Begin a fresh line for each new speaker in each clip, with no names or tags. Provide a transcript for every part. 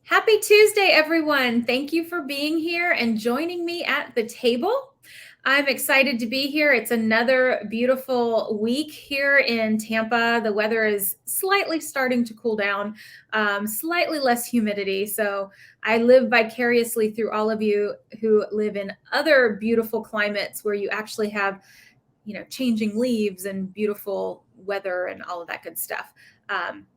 Happy Tuesday, everyone. Thank you for being here and joining me at the table. I'm excited to be here. It's another beautiful week here in Tampa. The weather is slightly starting to cool down, slightly less humidity. So I live vicariously through all of you who live in other beautiful climates where you actually have changing leaves and beautiful weather and all of that good stuff.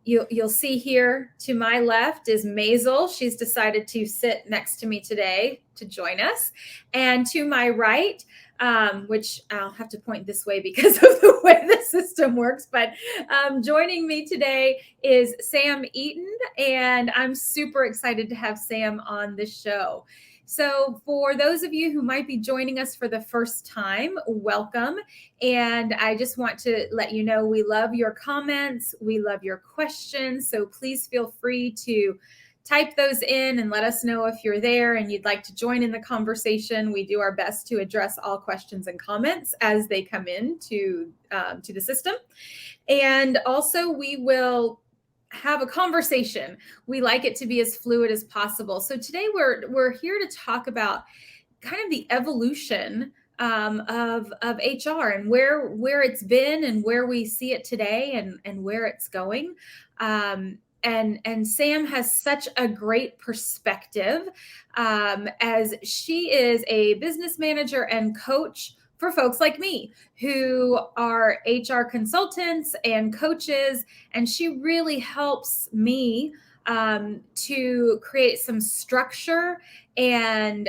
You'll see here to my left is Maisel. She's decided to sit next to me today to join us. And to my right, which I'll have to point this way because of the way the system works, but joining me today is Sam Eaton. And I'm super excited to have Sam on the show. So for those of you who might be joining us for the first time, welcome. And I just want to let you know we love your comments. We love your questions. So please feel free to type those in and let us know if you're there and you'd like to join in the conversation. We do our best to address all questions and comments as they come in to the system. And also we will have a conversation. We like it to be as fluid as possible. So today we're here to talk about kind of the evolution of HR and where it's been and where we see it today and where it's going. And Sam has such a great perspective as she is a business manager and coach for folks like me who are HR consultants and coaches. And she really helps me to create some structure and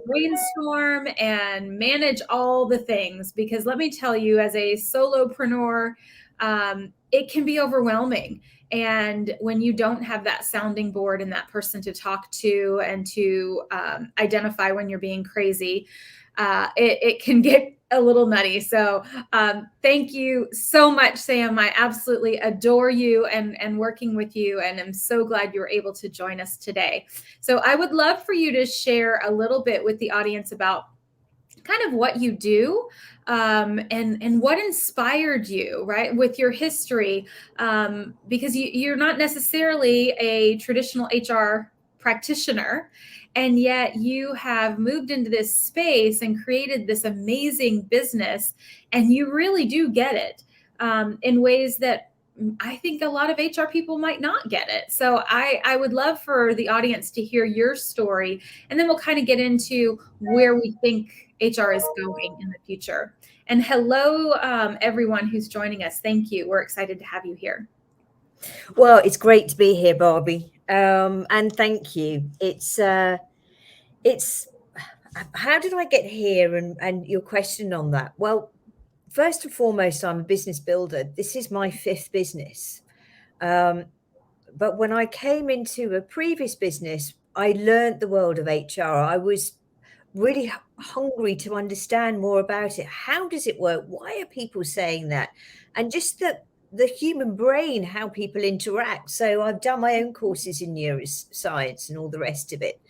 brainstorm and manage all the things. Because let me tell you, as a solopreneur, it can be overwhelming. And when you don't have that sounding board and that person to talk to and to identify when you're being crazy, it can get a little nutty. So thank you so much, Sam. I absolutely adore you and working with you. And I'm so glad you were able to join us today. So I would love for you to share a little bit with the audience about kind of what you do and what inspired you, right, with your history, because you're not necessarily a traditional HR practitioner, and yet you have moved into this space and created this amazing business, and you really do get it in ways that I think a lot of HR people might not get it. So I would love for the audience to hear your story, and then we'll kind of get into where we think HR is going in the future. And hello, everyone who's joining us. Thank you. We're excited to have you here.
Well, it's great to be here, Barbie. And thank you. It's how did I get here and your question on that? Well, first and foremost, I'm a business builder. This is my fifth business. But when I came into a previous business, I learned the world of HR. I was really hungry to understand more about it. How does it work? Why are people saying that? And just the human brain, how people interact. So I've done my own courses in neuroscience and all the rest of it.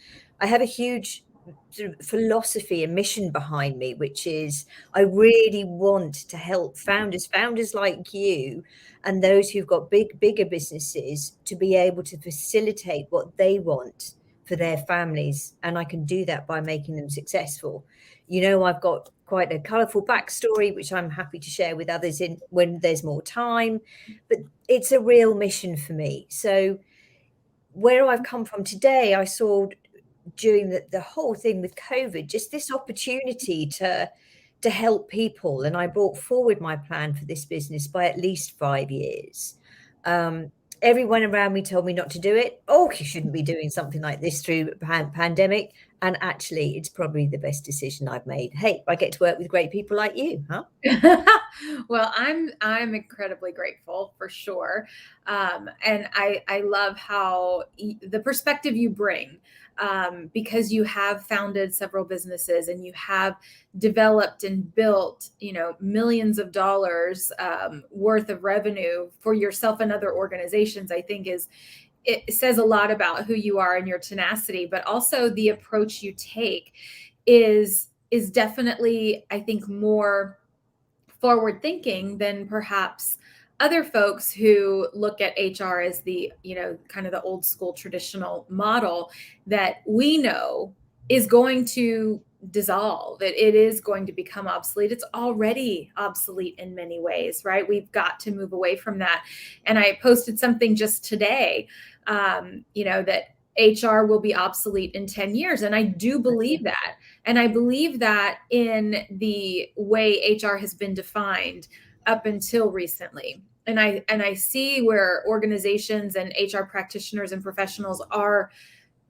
I have a huge sort of philosophy and mission behind me, which is I really want to help founders like you and those who've got bigger businesses to be able to facilitate what they want for their families. And I can do that by making them successful. I've got quite a colourful backstory, which I'm happy to share with others when there's more time, but it's a real mission for me. So where I've come from today, I saw during the whole thing with COVID, just this opportunity to help people. And I brought forward my plan for this business by at least 5 years. Everyone around me told me not to do it. Oh, you shouldn't be doing something like this through pandemic. And actually, it's probably the best decision I've made. Hey, I get to work with great people like you, huh?
Well, I'm incredibly grateful for sure. And I love how the perspective you bring, because you have founded several businesses and you have developed and built, millions of dollars worth of revenue for yourself and other organizations. I think it says a lot about who you are and your tenacity, but also the approach you take is definitely, I think, more forward thinking than perhaps other folks who look at HR as the, kind of the old school traditional model that we know is going to dissolve. It is going to become obsolete. It's already obsolete in many ways, right? We've got to move away from that. And I posted something just today, that HR will be obsolete in 10 years. And I do believe that. And I believe that in the way HR has been defined up until recently. And I see where organizations and HR practitioners and professionals are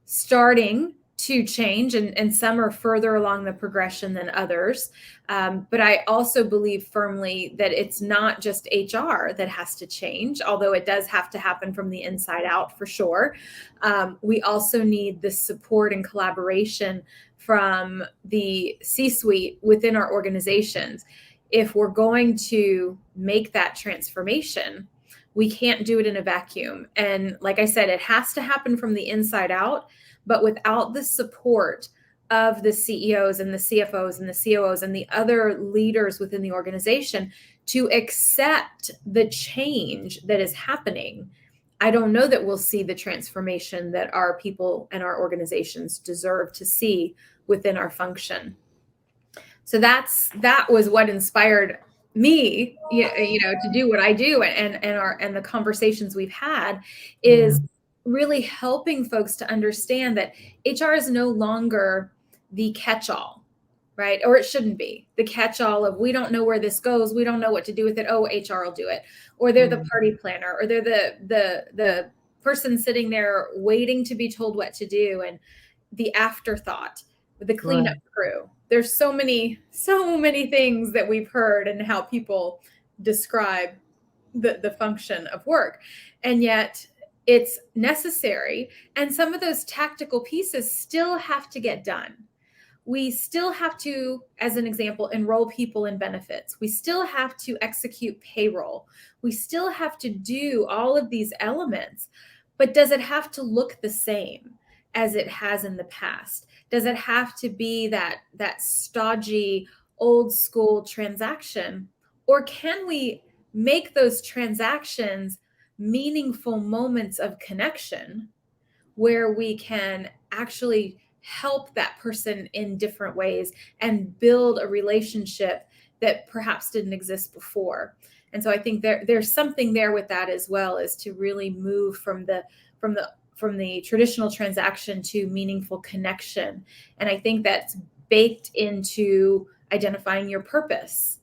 starting to change, and some are further along the progression than others. But I also believe firmly that it's not just HR that has to change, although it does have to happen from the inside out for sure. We also need the support and collaboration from the C-suite within our organizations. If we're going to make that transformation, we can't do it in a vacuum. And like I said, it has to happen from the inside out, but without the support of the CEOs and the CFOs and the COOs and the other leaders within the organization to accept the change that is happening, I don't know that we'll see the transformation that our people and our organizations deserve to see within our function. So that was what inspired me, to do what I do, and the conversations we've had is really helping folks to understand that HR is no longer the catch-all, right? Or it shouldn't be the catch-all of, we don't know where this goes, we don't know what to do with it. Oh, HR will do it. Or they're the party planner, or they're the person sitting there waiting to be told what to do, and the afterthought, the cleanup crew. There's so many things that we've heard and how people describe the function of work. And yet it's necessary. And some of those tactical pieces still have to get done. We still have to, as an example, enroll people in benefits. We still have to execute payroll. We still have to do all of these elements. But does it have to look the same as it has in the past? Does it have to be that stodgy, old school transaction? Or can we make those transactions meaningful moments of connection where we can actually help that person in different ways and build a relationship that perhaps didn't exist before? And so I think there's something there with that as well, is to really move from the traditional transaction to meaningful connection. And I think that's baked into identifying your purpose.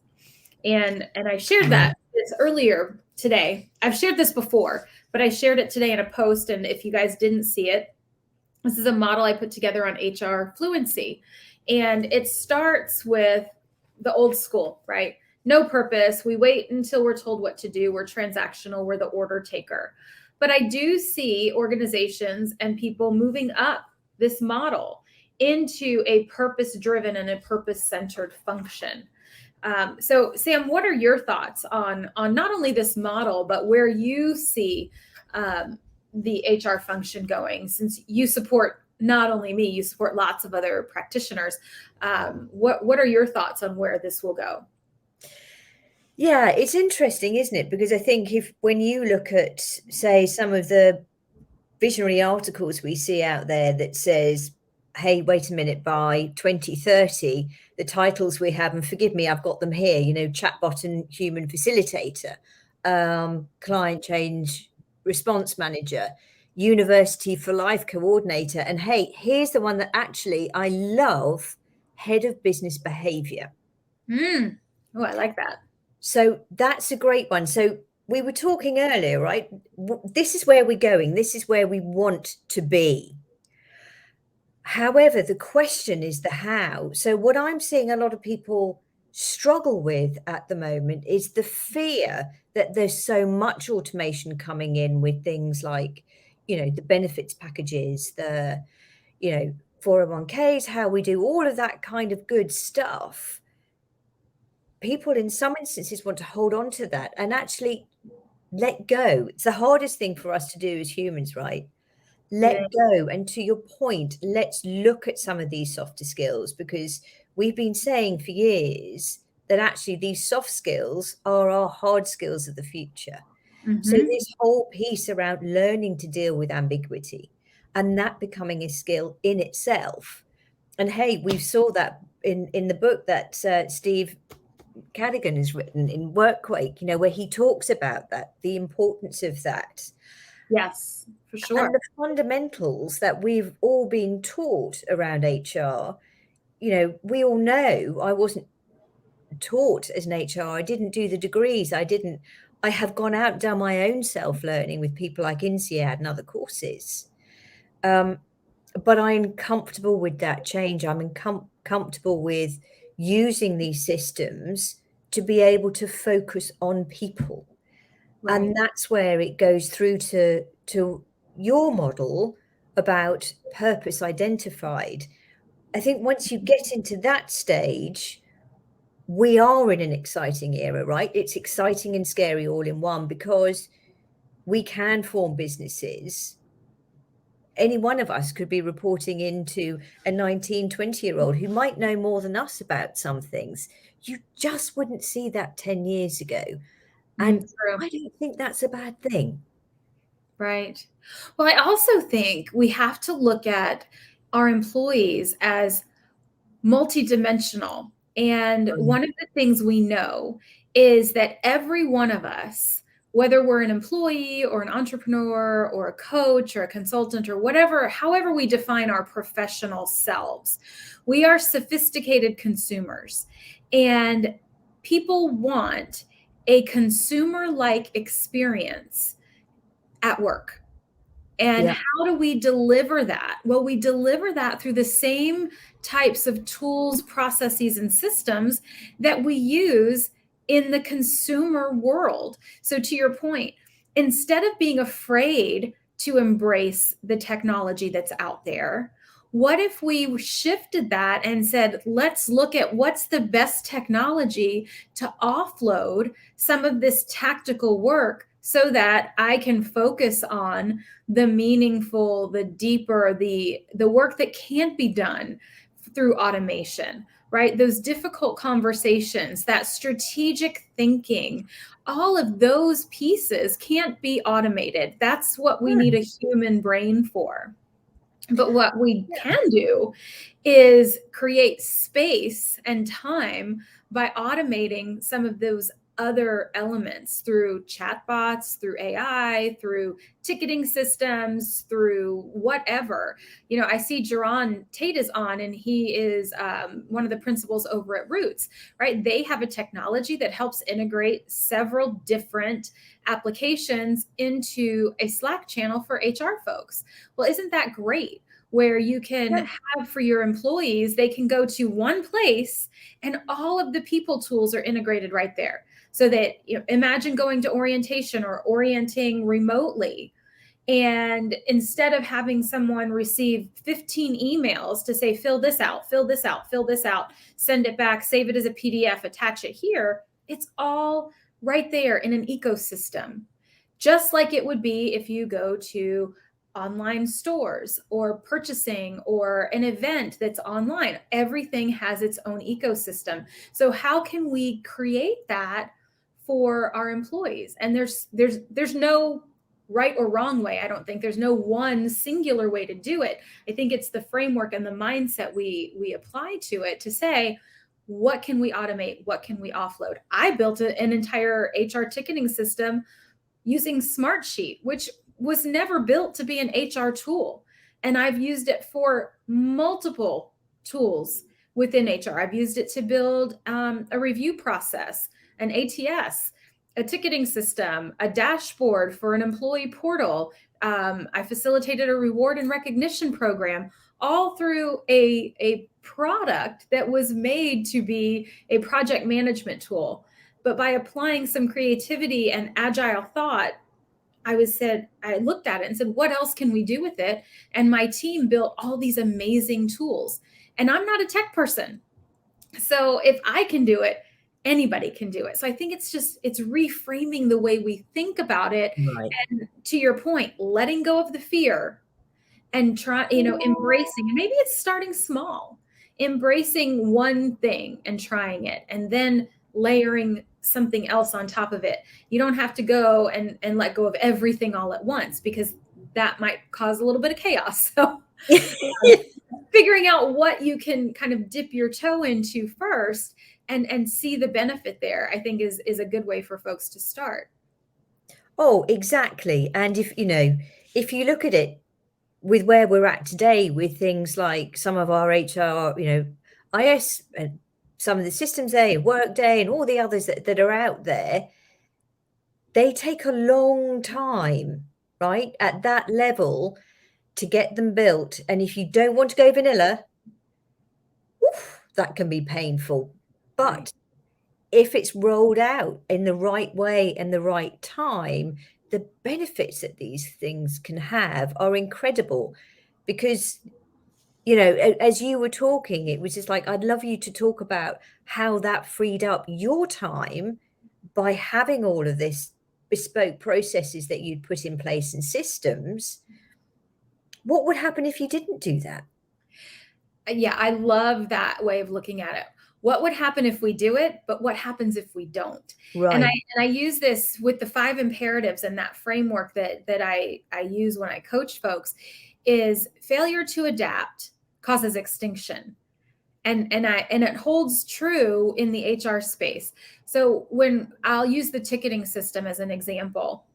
And I shared that this earlier today. I've shared this before, but I shared it today in a post. And if you guys didn't see it, this is a model I put together on HR fluency. And it starts with the old school, right? No purpose. We wait until we're told what to do. We're transactional. We're the order taker. But I do see organizations and people moving up this model into a purpose-driven and a purpose-centered function. So, Sam, what are your thoughts on not only this model, but where you see the HR function going? Since you support not only me, you support lots of other practitioners. What are your thoughts on where this will go?
Yeah, it's interesting, isn't it? Because I think when you look at, say, some of the visionary articles we see out there that says, hey, wait a minute, by 2030, the titles we have, and forgive me, I've got them here, chatbot and human facilitator, client change response manager, university for life coordinator. And hey, here's the one that actually I love, head of business behavior.
Oh, I like that.
So that's a great one. So we were talking earlier, right? This is where we're going. This is where we want to be. However, the question is the how. So what I'm seeing a lot of people struggle with at the moment is the fear that there's so much automation coming in with things like, the benefits packages, the, 401ks, how we do all of that kind of good stuff. People in some instances want to hold on to that and actually let go. It's the hardest thing for us to do as humans, right? Let go. And to your point, let's look at some of these softer skills, because we've been saying for years that actually these soft skills are our hard skills of the future. So
Mm-hmm.
this whole piece around learning to deal with ambiguity and that becoming a skill in itself. And hey, we saw that in the book that Steve Cadigan has written in Quake, where he talks about that, the importance of that.
Yes, for sure.
And the fundamentals that we've all been taught around HR, we all know I wasn't taught as an HR. I didn't do the degrees. I have gone out and done my own self-learning with people like INSEAD and other courses. But I'm comfortable with that change. I'm comfortable with using these systems to be able to focus on people.
Right.
And that's where it goes through to your model about purpose identified. I think once you get into that stage, we are in an exciting era, right? It's exciting and scary all in one, because we can form businesses. Any one of us could be reporting into a 19, 20-year-old who might know more than us about some things. You just wouldn't see that 10 years ago. And
True.
I don't think that's a bad thing.
Right. Well, I also think we have to look at our employees as multidimensional. And
Right.
one of the things we know is that every one of us, whether we're an employee or an entrepreneur or a coach or a consultant or whatever, however we define our professional selves, we are sophisticated consumers. And people want a consumer-like experience at work. And
Yeah.
how do we deliver that? Well, we deliver that through the same types of tools, processes, and systems that we use in the consumer world. So, to your point, instead of being afraid to embrace the technology that's out there, what if we shifted that and said, let's look at what's the best technology to offload some of this tactical work so that I can focus on the meaningful, the deeper, the work that can't be done through automation, right? Those difficult conversations, that strategic thinking, all of those pieces can't be automated. That's what we need a human brain for. But what we
Yeah.
can do is create space and time by automating some of those other elements through chatbots, through AI, through ticketing systems, through whatever. I see Jaron Tate is on, and he is one of the principals over at Roots, right? They have a technology that helps integrate several different applications into a Slack channel for HR folks. Well, isn't that great? Where you can have for your employees, they can go to one place and all of the people tools are integrated right there. So that, imagine going to orientation or orienting remotely. And instead of having someone receive 15 emails to say, fill this out, fill this out, fill this out, send it back, save it as a PDF, attach it here, it's all right there in an ecosystem. Just like it would be if you go to online stores or purchasing or an event that's online. Everything has its own ecosystem. So how can we create that for our employees? And there's no right or wrong way. I don't think there's no one singular way to do it. I think it's the framework and the mindset we apply to it to say, what can we automate? What can we offload? I built an entire HR ticketing system using Smartsheet, which was never built to be an HR tool. And I've used it for multiple tools within HR. I've used it to build a review process, an ATS, a ticketing system, a dashboard for an employee portal. I facilitated a reward and recognition program, all through a product that was made to be a project management tool. But by applying some creativity and agile thought, I looked at it and said, what else can we do with it? And my team built all these amazing tools. And I'm not a tech person. So if I can do it, anybody can do it. So I think it's reframing the way we think about it.
Right.
And to your point, letting go of the fear and embracing, and maybe it's starting small, embracing one thing and trying it, and then layering something else on top of it. You don't have to go and let go of everything all at once, because that might cause a little bit of chaos. So figuring out what you can kind of dip your toe into first and see the benefit there, I think is a good way for folks to start.
Oh, exactly. And if you look at it with where we're at today with things like some of our HR, IS and some of the systems there, Workday and all the others that are out there, they take a long time, right? At that level to get them built. And if you don't want to go vanilla, oof, that can be painful. But
Right.
if it's rolled out in the right way and the right time, the benefits that these things can have are incredible. Because, as you were talking, it was just like, I'd love you to talk about how that freed up your time by having all of this bespoke processes that you'd put in place and systems. What would happen if you didn't do that?
Yeah, I love that way of looking at it. What would happen if we do it, but what happens if we don't? And I
Right.
and I use this with the 5 imperatives, and that framework that I use when I coach folks is failure to adapt causes extinction. And it holds true in the HR space. So when I'll use the ticketing system as an example,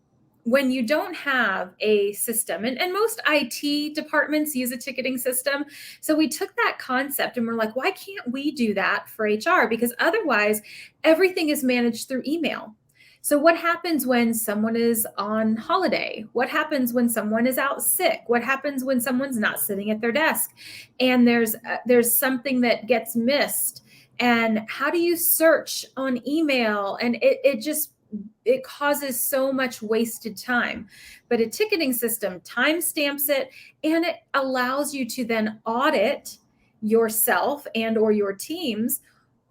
when you don't have a system, and most IT departments use a ticketing system. So we took that concept and we're like, why can't we do that for HR? Because otherwise, everything is managed through email. So what happens when someone is on holiday? What happens when someone is out sick? What happens when someone's not sitting at their desk? And there's something that gets missed. And how do you search on email? And it causes so much wasted time. But a ticketing system timestamps it, and it allows you to then audit yourself and or your teams.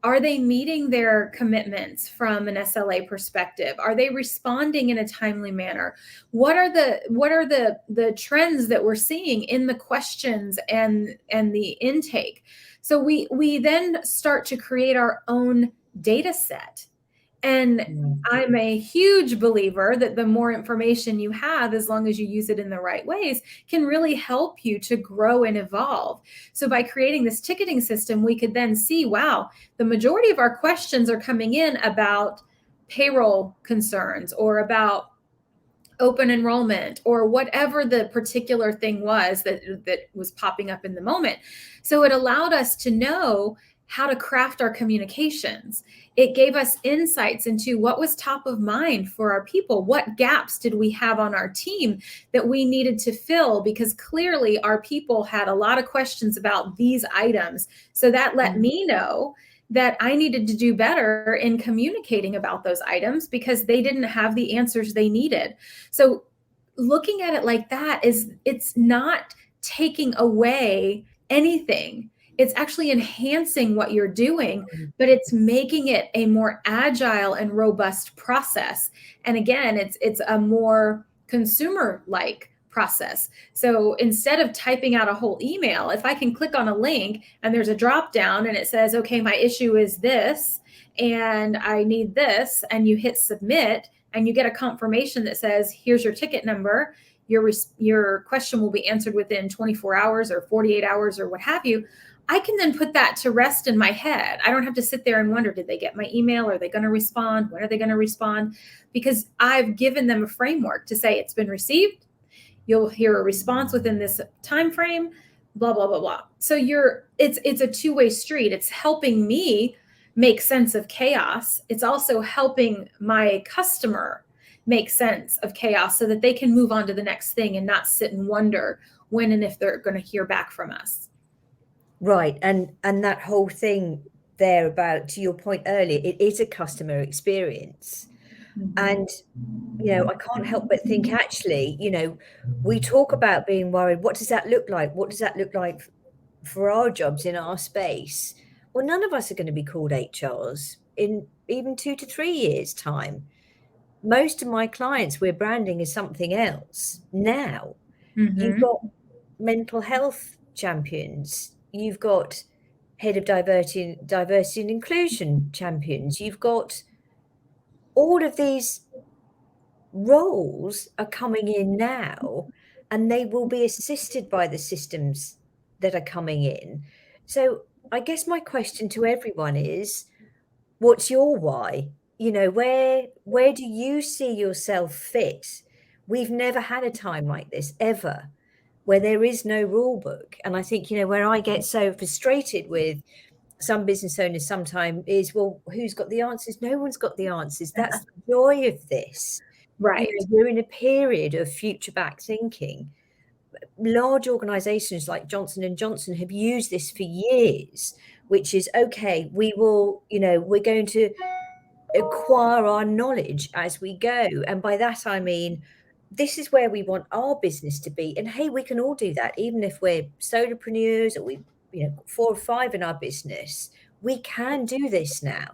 Are they meeting their commitments from an SLA perspective? Are they responding in a timely manner? What are the trends that we're seeing in the questions and the intake? So we then start to create our own data set. And
Mm.
I'm a huge believer that the more information you have, as long as you use it in the right ways, can really help you to grow and evolve. So by creating this ticketing system, we could then see, wow, the majority of our questions are coming in about payroll concerns or about open enrollment or whatever the particular thing was that was popping up in the moment. So it allowed us to know how to craft our communications. It gave us insights into what was top of mind for our people. What gaps did we have on our team that we needed to fill? Because clearly our people had a lot of questions about these items. So that let me know that I needed to do better in communicating about those items because they didn't have the answers they needed. So looking at it like that it's not taking away anything. It's actually enhancing what you're doing, but it's making it a more agile and robust process. And again, it's a more consumer like process. So instead of typing out a whole email, if I can click on a link and there's a drop down and it says, okay, my issue is this and I need this, and you hit submit and you get a confirmation that says, here's your ticket number, your question will be answered within 24 hours or 48 hours or what have you. I can then put that to rest in my head. I don't have to sit there and wonder, did they get my email? Are they going to respond? When are they going to respond? Because I've given them a framework to say it's been received. You'll hear a response within this time frame, blah, blah, blah, blah. So it's a two-way street. It's helping me make sense of chaos. It's also helping my customer make sense of chaos so that they can move on to the next thing and not sit and wonder when and if they're going to hear back from us.
Right. And that whole thing there about, to your point earlier, it is a customer experience. And, I can't help but think actually, we talk about being worried. What does that look like? What does that look like for our jobs in our space? Well, none of us are going to be called HRs in even 2 to 3 years' time. Most of my clients, we're branding as something else now. You've
Mm-hmm.
got mental health champions. You've got head of diversity and inclusion champions. You've got all of these roles are coming in now, and they will be assisted by the systems that are coming in. So I guess my question to everyone is, what's your why? You know, where do you see yourself fit? We've never had a time like this ever, where there is no rule book. And I think, you know, where I get so frustrated with some business owners sometimes is, well, who's got the answers? No one's got the answers. That's the joy of this. You
Right.
know, we're in a period of future back thinking. Large organizations like Johnson and Johnson have used this for years, which is, okay, we will, you know, we're going to acquire our knowledge as we go. And by that, I mean, this is where we want our business to be. And hey, we can all do that, even if we're solopreneurs or we, you know, 4 or 5 in our business. We can do this now.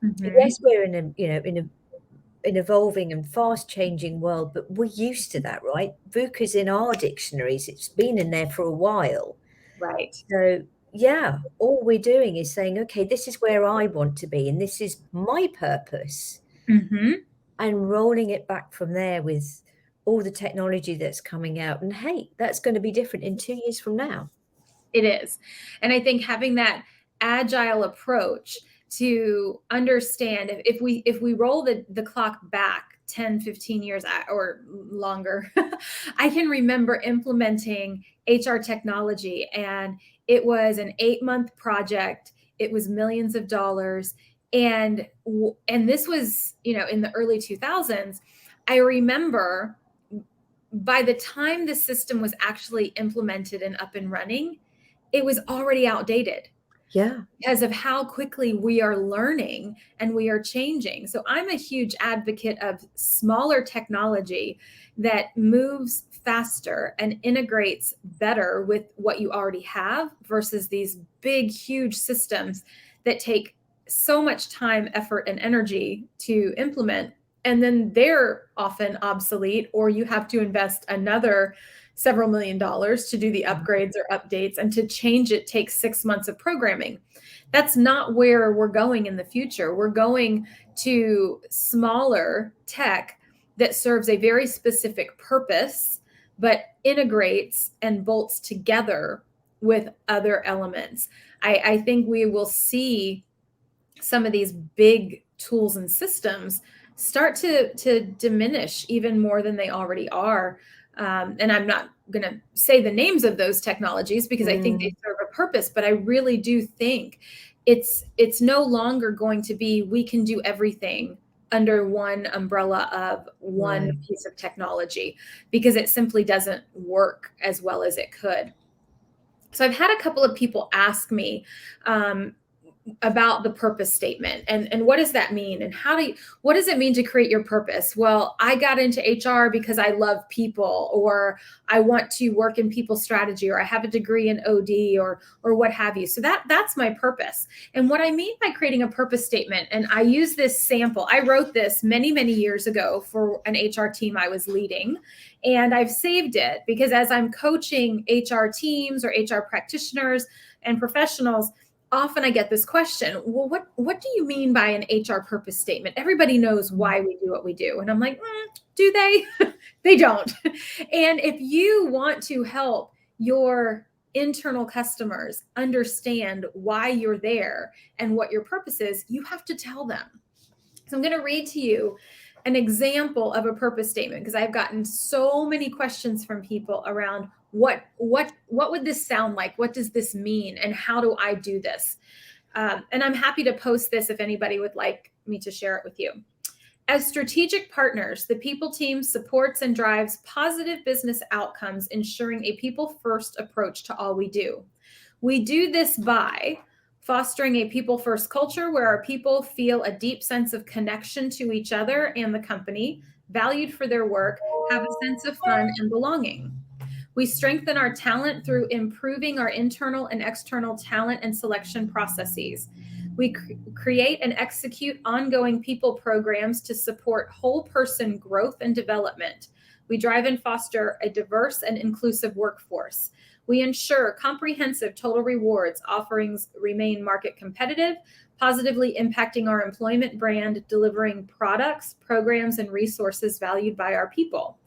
Mhm.
Yes, we're in a, you know, in an evolving and fast changing world, but we're used to that, right? VUCA's in our dictionaries. It's been in there for a while.
Right.
So yeah, all we're doing is saying, okay, this is where I want to be, and this is my purpose,
Mhm.
and rolling it back from there with all the technology that's coming out. And hey, that's going to be different in 2 years from now.
It is. And I think having that agile approach to understand if we roll the clock back 10, 15 years or longer, I can remember implementing HR technology, and it was an 8-month project. It was millions of dollars. And this was, you know, in the early 2000s. I remember by the time the system was actually implemented and up and running, it was already outdated
Yeah.
because of how quickly we are learning and we are changing. So I'm a huge advocate of smaller technology that moves faster and integrates better with what you already have versus these big, huge systems that take so much time, effort, and energy to implement. And then they're often obsolete, or you have to invest another several $1,000,000 to do the upgrades or updates, and to change it takes 6 months of programming. That's not where we're going in the future. We're going to smaller tech that serves a very specific purpose, but integrates and bolts together with other elements. I think we will see some of these big tools and systems start to diminish even more than they already are. And I'm not going to say the names of those technologies because I think they serve a purpose, but I really do think it's no longer going to be we can do everything under one umbrella of one
Right.
piece of technology, because it simply doesn't work as well as it could. So I've had a couple of people ask me, about the purpose statement, and what does that mean, and what does it mean to create your purpose? Well, I got into HR because I love people, or I want to work in people strategy, or I have a degree in OD, or what have you. So that's my purpose. And what I mean by creating a purpose statement, and I use this sample, I wrote this many years ago for an HR team I was leading, and I've saved it because as I'm coaching HR teams or HR practitioners and professionals, often I get this question, well, what do you mean by an HR purpose statement? Everybody knows why we do what we do. And I'm like, do they? They don't. And if you want to help your internal customers understand why you're there and what your purpose is, you have to tell them. So I'm going to read to you an example of a purpose statement, because I've gotten so many questions from people around what would this sound like? What does this mean? And how do I do this? And I'm happy to post this if anybody would like me to share it with you. As strategic partners, the people team supports and drives positive business outcomes, ensuring a people-first approach to all we do. We do this by fostering a people-first culture where our people feel a deep sense of connection to each other and the company, valued for their work, have a sense of fun and belonging. We strengthen our talent through improving our internal and external talent and selection processes. We create and execute ongoing people programs to support whole person growth and development. We drive and foster a diverse and inclusive workforce. We ensure comprehensive total rewards offerings remain market competitive, positively impacting our employment brand, delivering products, programs, and resources valued by our people.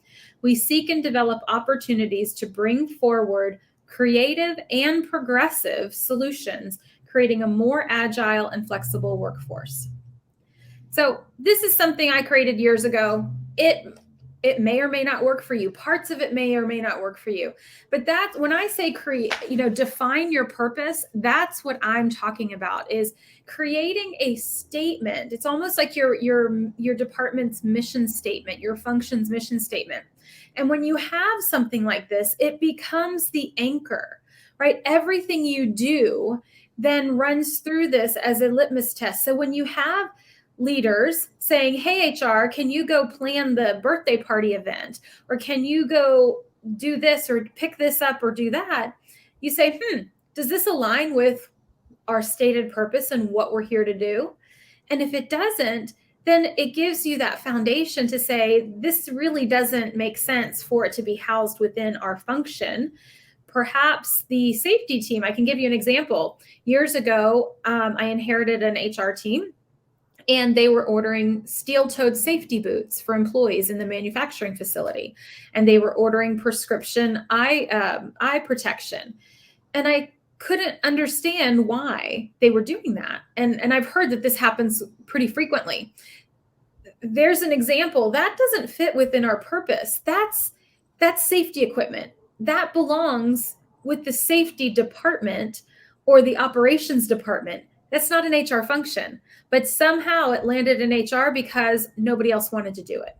We seek and develop opportunities to bring forward creative and progressive solutions, creating a more agile and flexible workforce. So this is something I created years ago. It may or may not work for you. Parts of it may or may not work for you. But that's when I say create, define your purpose, that's what I'm talking about, is creating a statement. It's almost like your department's mission statement, your function's mission statement. And when you have something like this, it becomes the anchor, right? Everything you do then runs through this as a litmus test. So when you have leaders saying, hey, HR, can you go plan the birthday party event? Or can you go do this or pick this up or do that? You say, does this align with our stated purpose and what we're here to do? And if it doesn't, then it gives you that foundation to say, this really doesn't make sense for it to be housed within our function. Perhaps the safety team, I can give you an example. Years ago, I inherited an HR team, and they were ordering steel-toed safety boots for employees in the manufacturing facility. And they were ordering prescription eye protection. And I couldn't understand why they were doing that. And I've heard that this happens pretty frequently. There's an example that doesn't fit within our purpose. That's safety equipment. That belongs with the safety department or the operations department. That's not an HR function, but somehow it landed in HR because nobody else wanted to do it.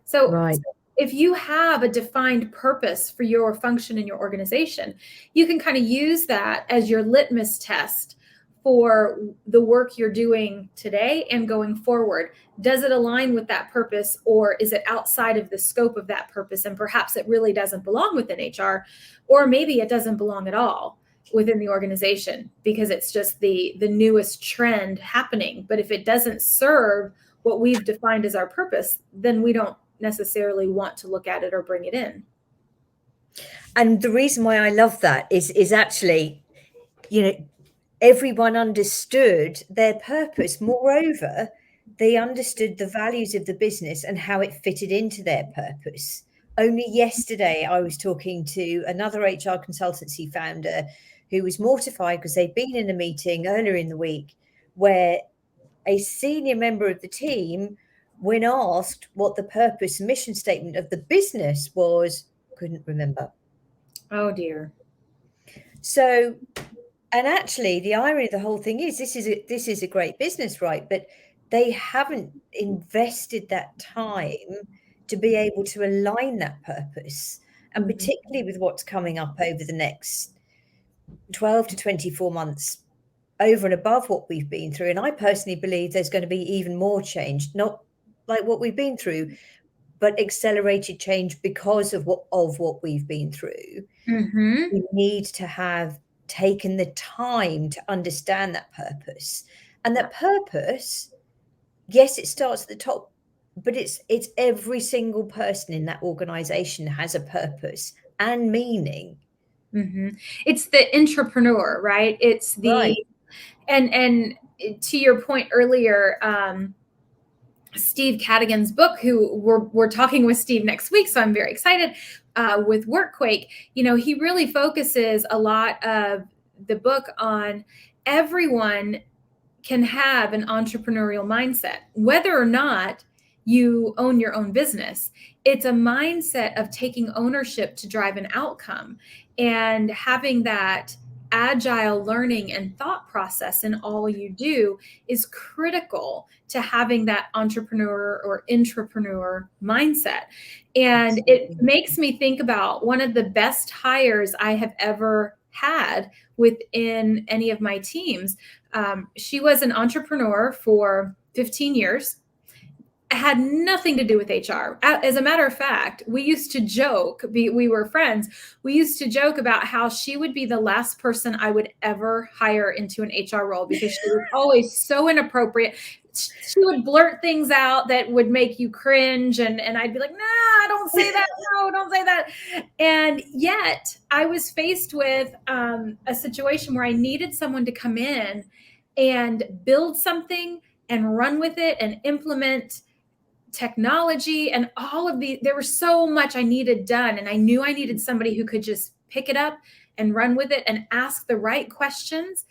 So
Right.
If you have a defined purpose for your function in your organization, you can kind of use that as your litmus test for the work you're doing today and going forward. Does it align with that purpose, or is it outside of the scope of that purpose? And perhaps it really doesn't belong within HR, or maybe it doesn't belong at all within the organization because it's just the newest trend happening. But if it doesn't serve what we've defined as our purpose, then we don't necessarily want to look at it or bring it in.
And the reason why I love that is actually, everyone understood their purpose. Moreover, they understood the values of the business and how it fitted into their purpose. Only yesterday, I was talking to another HR consultancy founder who was mortified because they'd been in a meeting earlier in the week where a senior member of the team, when asked what the purpose and mission statement of the business was, couldn't remember.
Oh, dear.
So, and actually, the irony of the whole thing is this is a great business, right? But they haven't invested that time to be able to align that purpose. And particularly with what's coming up over the next 12 to 24 months, over and above what we've been through. And I personally believe there's going to be even more change, not like what we've been through, but accelerated change because of what we've been through. We need to have taken the time to understand that purpose. And that purpose, yes, it starts at the top, but it's every single person in that organization has a purpose and meaning.
It's the entrepreneur, right? It's the
Right.
And to your point earlier, Steve Cadigan's book, who we're talking with Steve next week, so I'm very excited, with Quake. He really focuses a lot of the book on everyone can have an entrepreneurial mindset, whether or not you own your own business. It's a mindset of taking ownership to drive an outcome and having that agile learning and thought process in all you do is critical to having that entrepreneur or intrapreneur mindset. And it makes me think about one of the best hires I have ever had within any of my teams. She was an entrepreneur for 15 years, had nothing to do with HR. As a matter of fact, we used to joke, we were friends. We used to joke about how she would be the last person I would ever hire into an HR role because she was always so inappropriate. She would blurt things out that would make you cringe. And I'd be like, nah, don't say that. No, don't say that. And yet I was faced with a situation where I needed someone to come in and build something and run with it and implement technology and all of there was so much I needed done. And I knew I needed somebody who could just pick it up and run with it and ask the right questions.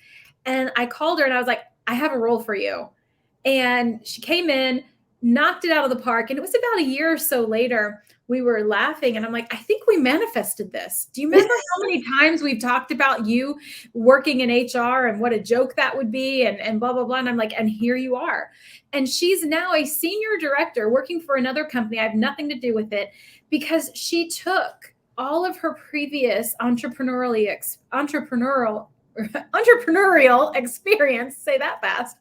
And I called her and I was like, I have a role for you. And she came in, knocked it out of the park. And it was about a year or so later, we were laughing and I'm like, I think we manifested this. Do you remember how many times we've talked about you working in HR and what a joke that would be and blah, blah, blah. And I'm like, and here you are. And she's now a senior director working for another company. I have nothing to do with it because she took all of her previous entrepreneurial experience, say that fast,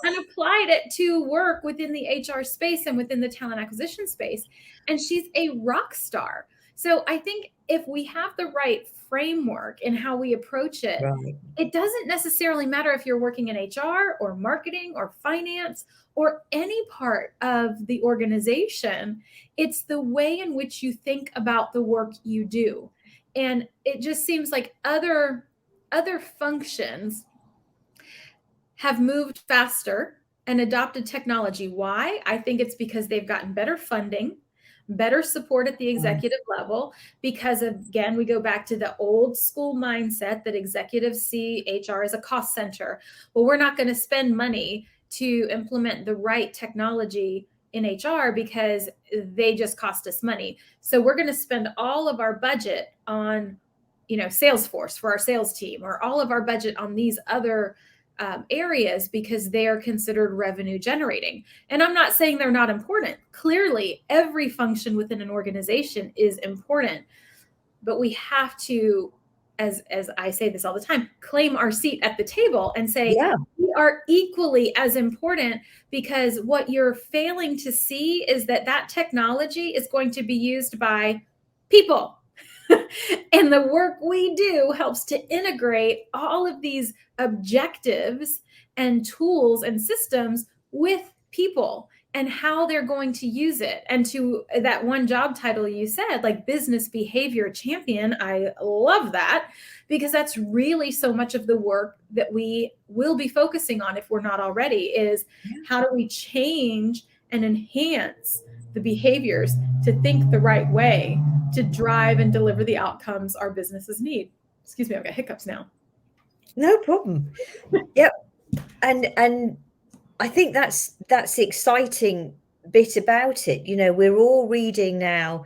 and applied it to work within the HR space and within the talent acquisition space. And she's a rock star. So I think if we have the right framework in how we approach it,
Right.
it doesn't necessarily matter if you're working in HR or marketing or finance or any part of the organization. It's the way in which you think about the work you do. And it just seems like other functions have moved faster and adopted technology. Why? I think it's because they've gotten better funding, better support at the executive level, because again, we go back to the old school mindset that executives see HR as a cost center. Well, we're not going to spend money to implement the right technology in HR because they just cost us money. So we're going to spend all of our budget on, Salesforce for our sales team, or all of our budget on these other areas because they are considered revenue generating. And I'm not saying they're not important. Clearly, every function within an organization is important, but we have to, as I say this all the time, claim our seat at the table and say,
Yeah.
we are equally as important, because what you're failing to see is that technology is going to be used by people. And the work we do helps to integrate all of these objectives and tools and systems with people and how they're going to use it. And to that one job title you said, like business behavior champion, I love that, because that's really so much of the work that we will be focusing on, if we're not already, is how do we change and enhance the behaviors to think the right way, to drive and deliver the outcomes our businesses need. Excuse me, I've got hiccups now.
No problem. Yep. And I think that's the exciting bit about it. We're all reading now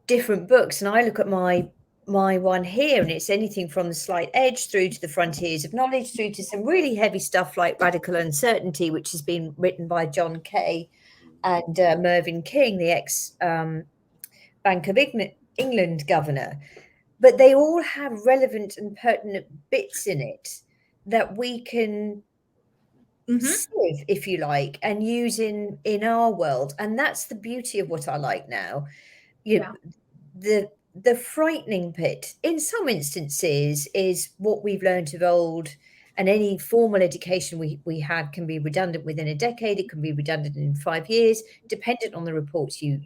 different books, and I look at my one here, and it's anything from The Slight Edge through to The Frontiers of Knowledge, through to some really heavy stuff like Radical Uncertainty, which has been written by John Kay and Mervyn King, the ex Bank of England governor. But they all have relevant and pertinent bits in it that we can sieve, if you like, and use in our world. And that's the beauty of what I like now. The frightening bit in some instances is what we've learned of old, and any formal education we had can be redundant within a decade. It can be redundant in 5 years, dependent on the reports you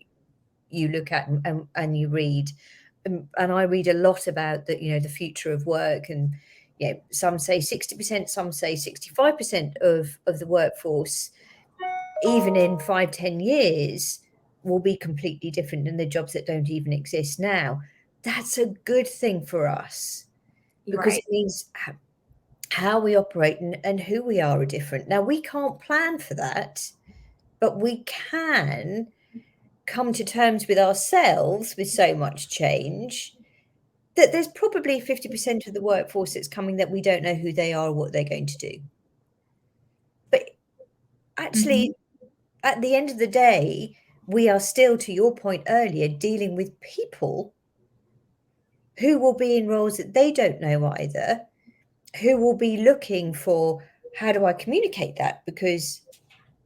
look at and you read. And I read a lot about the future of work, and some say 60%, some say 65% of the workforce, even in 5-10 years, will be completely different than the jobs that don't even exist now. That's a good thing for us, because it means how we operate and who we are different. Now, we can't plan for that, but we can come to terms with ourselves with so much change that there's probably 50% of the workforce that's coming that we don't know who they are or what they're going to do. But actually, at the end of the day, we are still, to your point earlier, dealing with people who will be in roles that they don't know either, who will be looking for, how do I communicate that? Because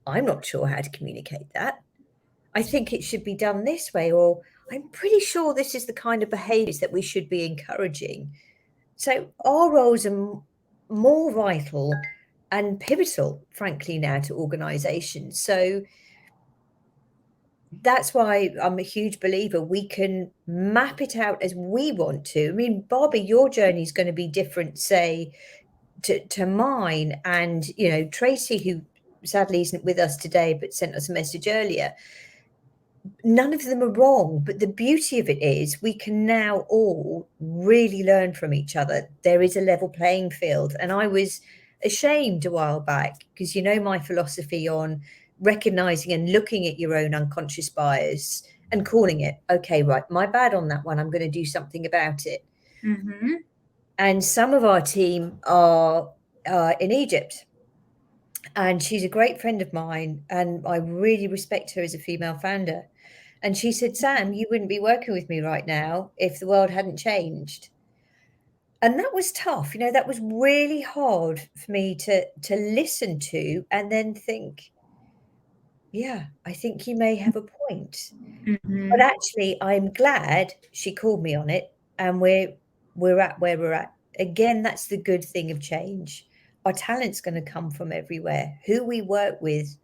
I'm not sure how to communicate that. I think it should be done this way, or I'm pretty sure this is the kind of behaviors that we should be encouraging. So our roles are more vital and pivotal, frankly, now to organizations. So that's why I'm a huge believer we can map it out as we want to. I mean, Barbie, your journey is going to be different, say, to mine. And, Tracy, who sadly isn't with us today, but sent us a message earlier, none of them are wrong. But the beauty of it is we can now all really learn from each other. There is a level playing field. And I was ashamed a while back because my philosophy on recognizing and looking at your own unconscious bias and calling it, okay, right, my bad on that one. I'm going to do something about it.
Mm-hmm.
And some of our team are in Egypt. And she's a great friend of mine. And I really respect her as a female founder. And she said, Sam, you wouldn't be working with me right now if the world hadn't changed. And that was tough. That was really hard for me to listen to and then think, yeah, I think you may have a point. But
Mm-hmm.
actually, I'm glad she called me on it, and we're at where we're at. Again, that's the good thing of change. Our talent's going to come from everywhere. Who we work with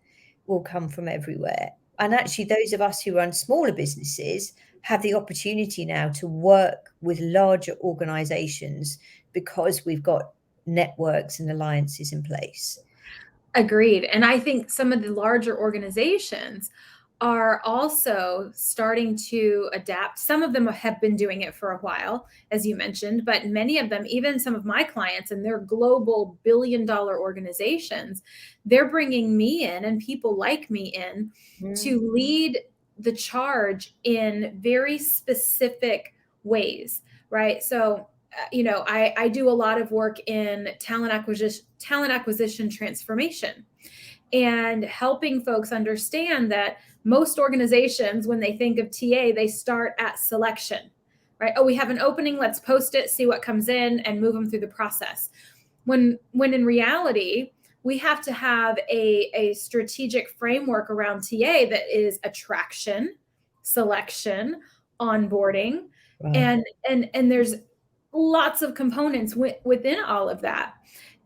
will come from everywhere. And actually, those of us who run smaller businesses have the opportunity now to work with larger organizations because we've got networks and alliances in place.
Agreed. And I think some of the larger organizations are also starting to adapt. Some of them have been doing it for a while, as you mentioned, but many of them, even some of my clients and their global billion-dollar organizations, they're bringing me in and people like me in to lead the charge in very specific ways, right? So I do a lot of work in talent acquisition transformation, and helping folks understand that most organizations, when they think of TA, they start at selection, right? Oh, we have an opening, let's post it, see what comes in, and move them through the process. When in reality, we have to have a strategic framework around TA that is attraction, selection, onboarding,
Right.
and there's lots of components within all of that.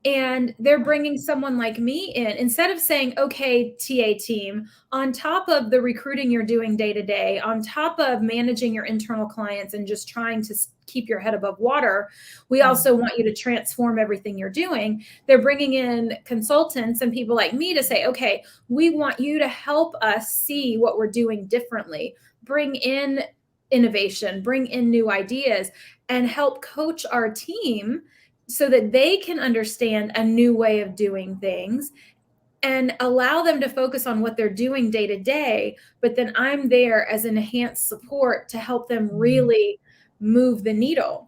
And they're bringing someone like me in instead of saying, okay, TA team, on top of the recruiting you're doing day to day, on top of managing your internal clients and just trying to keep your head above water, we also want you to transform everything you're doing. They're bringing in consultants and people like me to say, okay, we want you to help us see what we're doing differently, bring in innovation, bring in new ideas, and help coach our team so that they can understand a new way of doing things and allow them to focus on what they're doing day to day. But then I'm there as an enhanced support to help them really move the needle.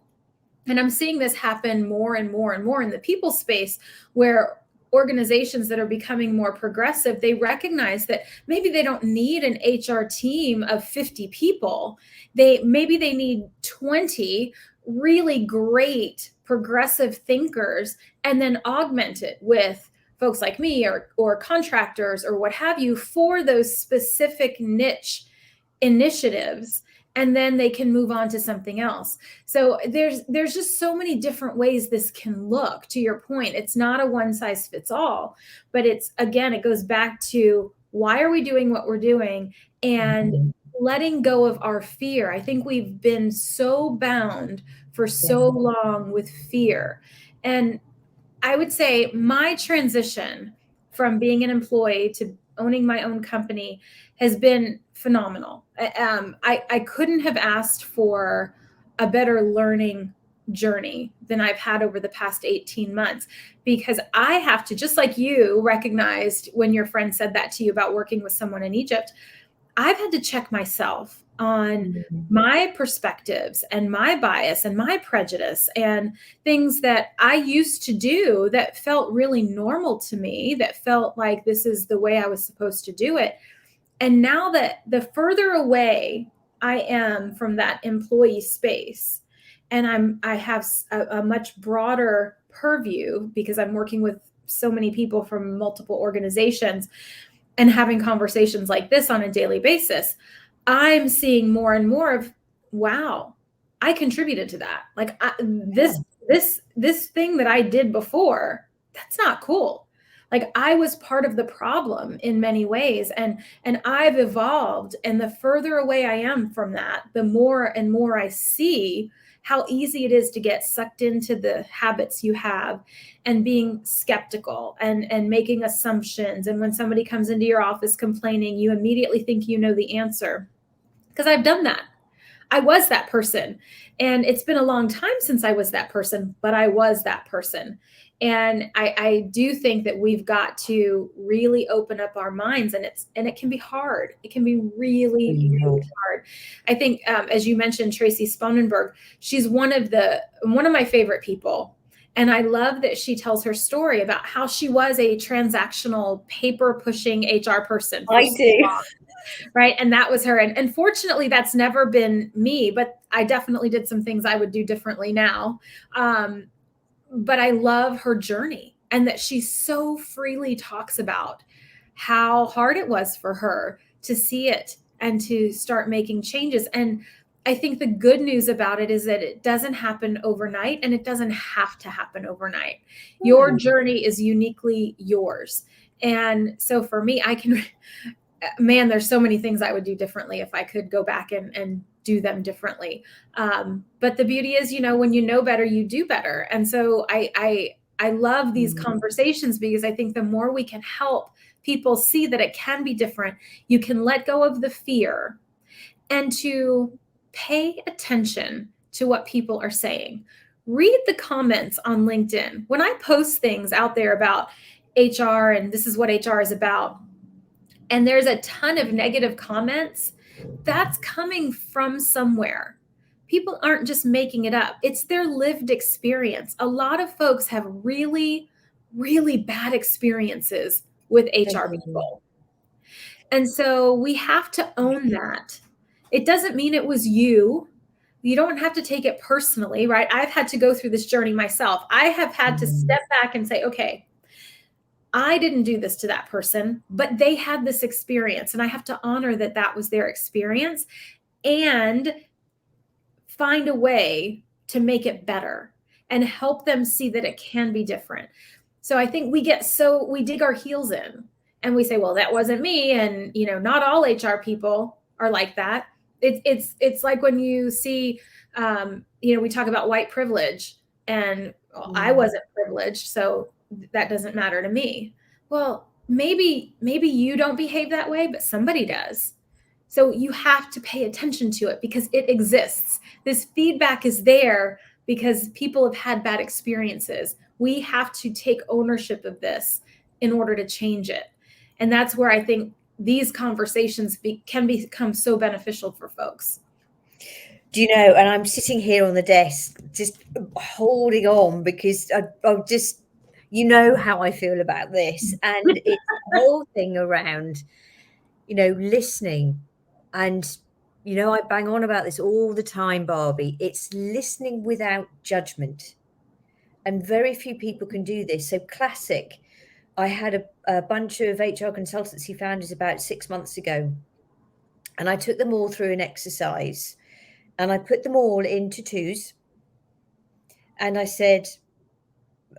And I'm seeing this happen more and more and more in the people space, where organizations that are becoming more progressive, they recognize that maybe they don't need an HR team of 50 people. Maybe they need 20 really great progressive thinkers, and then augment it with folks like me or contractors or what have you for those specific niche initiatives, and then they can move on to something else. So there's just so many different ways this can look. To your point, it's not a one size fits all, but it goes back to why are we doing what we're doing, and letting go of our fear. I think we've been so bound for so long with fear. And I would say my transition from being an employee to owning my own company has been phenomenal. I couldn't have asked for a better learning journey than I've had over the past 18 months, because I have to, just like you recognized when your friend said that to you about working with someone in Egypt, I've had to check myself on my perspectives and my bias and my prejudice and things that I used to do that felt really normal to me, that felt like this is the way I was supposed to do it. And now that the further away I am from that employee space, and I have a much broader purview because I'm working with so many people from multiple organizations, and having conversations like this on a daily basis, I'm seeing more and more of, wow, I contributed to that. Like this thing that I did before, that's not cool. Like I was part of the problem in many ways, and I've evolved, and the further away I am from that, the more and more I see how easy it is to get sucked into the habits you have and being skeptical and making assumptions. And when somebody comes into your office complaining, you immediately think you know the answer. Because I've done that. I was that person. And it's been a long time since I was that person, but I was that person. And I do think that we've got to really open up our minds, and it can be hard. It can be really, really hard. I think, as you mentioned, Tracy Sponenberg, she's one of my favorite people. And I love that she tells her story about how she was a transactional, paper pushing HR person.
I do.
Right. And that was her. And fortunately, that's never been me, but I definitely did some things I would do differently now. But I love her journey, and that she so freely talks about how hard it was for her to see it and to start making changes. And I think the good news about it is that it doesn't happen overnight, and it doesn't have to happen overnight. Your journey is uniquely yours. And so for me, man, there's so many things I would do differently if I could go back and do them differently. But the beauty is, when you know better, you do better. And so I love these conversations, because I think the more we can help people see that it can be different, you can let go of the fear and to pay attention to what people are saying. Read the comments on LinkedIn. When I post things out there about HR and this is what HR is about, and there's a ton of negative comments, that's coming from somewhere. People aren't just making it up. It's their lived experience. A lot of folks have really, really bad experiences with HR people. And so we have to own that. It doesn't mean it was you. You don't have to take it personally, right? I've had to go through this journey myself. I have had to step back and say, okay, I didn't do this to that person, but they had this experience, and I have to honor that that was their experience and find a way to make it better and help them see that it can be different. So I think we dig our heels in and we say, well, that wasn't me. And, not all HR people are like that. It's like when you see, we talk about white privilege, and I wasn't privileged, so that doesn't matter to me. Well, maybe you don't behave that way, but somebody does. So you have to pay attention to it because it exists. This feedback is there because people have had bad experiences. We have to take ownership of this in order to change it. And that's where I think these conversations can become so beneficial for folks.
Do you know, and I'm sitting here on the desk just holding on, because I'll just, how I feel about this. And it's the whole thing around, listening. And, I bang on about this all the time, Barbie. It's listening without judgment. And very few people can do this. So classic. I had a bunch of HR consultancy founders about 6 months ago, and I took them all through an exercise. And I put them all into twos. And I said,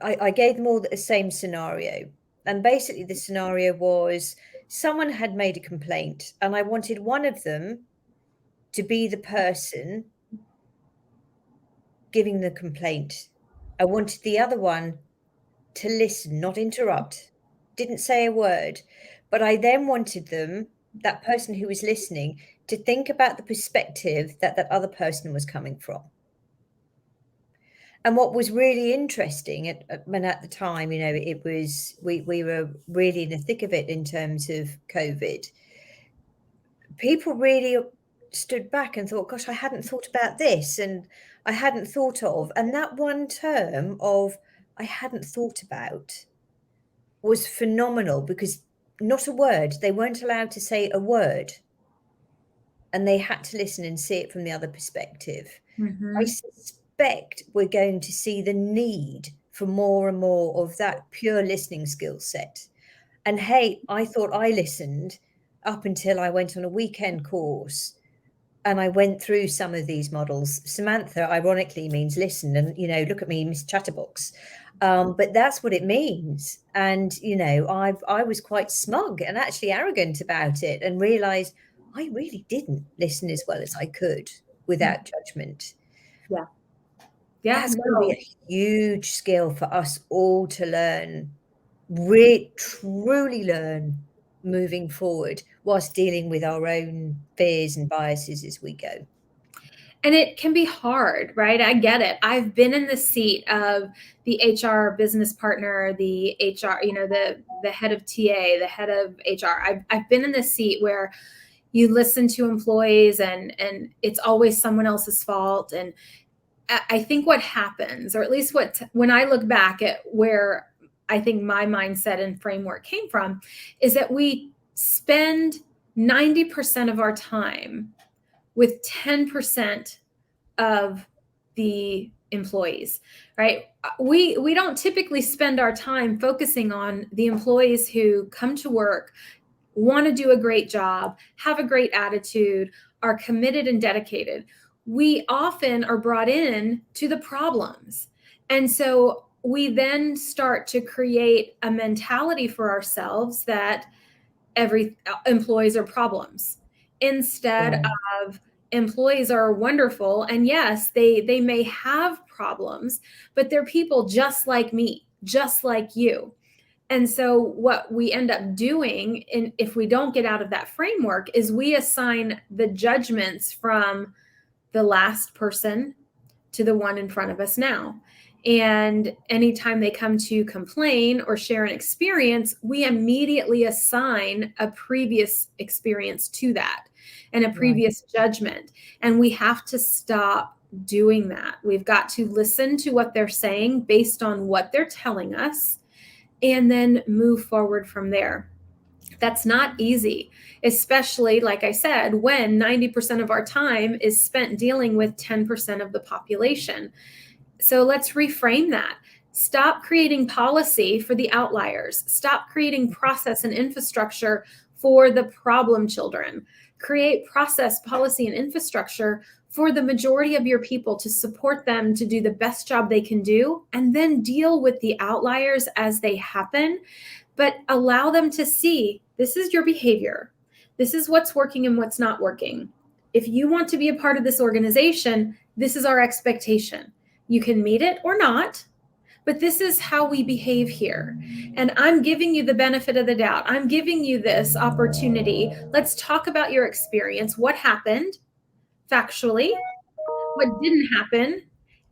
I gave them all the same scenario. And basically the scenario was someone had made a complaint, and I wanted one of them to be the person giving the complaint. I wanted the other one to listen, not interrupt, didn't say a word. But I then wanted that person who was listening, to think about the perspective that other person was coming from. And what was really interesting at the time, it was, we were really in the thick of it in terms of COVID. People really stood back and thought, gosh, I hadn't thought about this, and I hadn't thought of. And that one term of I hadn't thought about was phenomenal, because not a word, they weren't allowed to say a word. And they had to listen and see it from the other perspective. I suspect we're going to see the need for more and more of that pure listening skill set. And hey, I thought I listened up until I went on a weekend course and I went through some of these models. Samantha, ironically, means listen, and look at me, Miss Chatterbox. But that's what it means. And I was quite smug and actually arrogant about it, and realised I really didn't listen as well as I could without judgment.
Yeah. Yeah.
That's going to be
No.
a huge skill for us all to learn, truly learn moving forward, whilst dealing with our own fears and biases as we go.
And it can be hard, right? I get it. I've been in the seat of the HR business partner, the HR, the head of TA, the head of HR. I've been in the seat where you listen to employees and it's always someone else's fault. And I think what happens, or at least when I look back at where I think my mindset and framework came from, is that we spend 90% of our time with 10% of the employees, right? We don't typically spend our time focusing on the employees who come to work, want to do a great job, have a great attitude, are committed and dedicated. We often are brought in to the problems. And so we then start to create a mentality for ourselves that every employees are problems, instead
Yeah.
of employees are wonderful. And yes, they may have problems, but they're people just like me, just like you. And so what we end up doing, if we don't get out of that framework, is we assign the judgments from the last person to the one in front of us now. And anytime they come to complain or share an experience, we immediately assign a previous experience to that and a
Right.
previous judgment. And we have to stop doing that. We've got to listen to what they're saying based on what they're telling us, and then move forward from there. That's not easy, especially, like I said, when 90% of our time is spent dealing with 10% of the population. So let's reframe that. Stop creating policy for the outliers. Stop creating process and infrastructure for the problem children. Create process, policy, and infrastructure for the majority of your people to support them to do the best job they can do, and then deal with the outliers as they happen, but allow them to see this is your behavior. This is what's working and what's not working. If you want to be a part of this organization, this is our expectation. You can meet it or not, but this is how we behave here. And I'm giving you the benefit of the doubt. I'm giving you this opportunity. Let's talk about your experience. What happened factually? What didn't happen?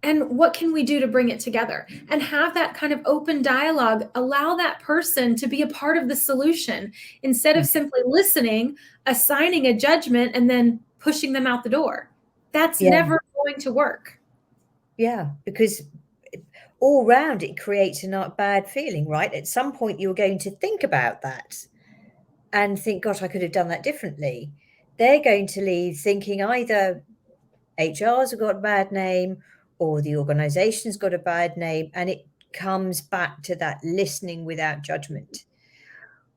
And what can we do to bring it together? And have that kind of open dialogue. Allow that person to be a part of the solution instead of simply listening, assigning a judgment, and then pushing them out the door. That's
Yeah.
never going to work.
Yeah. Because all round it creates a not bad feeling, right? At some point you're going to think about that and think, gosh, I could have done that differently. They're going to leave thinking either HR's got a bad name or the organization's got a bad name. And it comes back to that listening without judgment.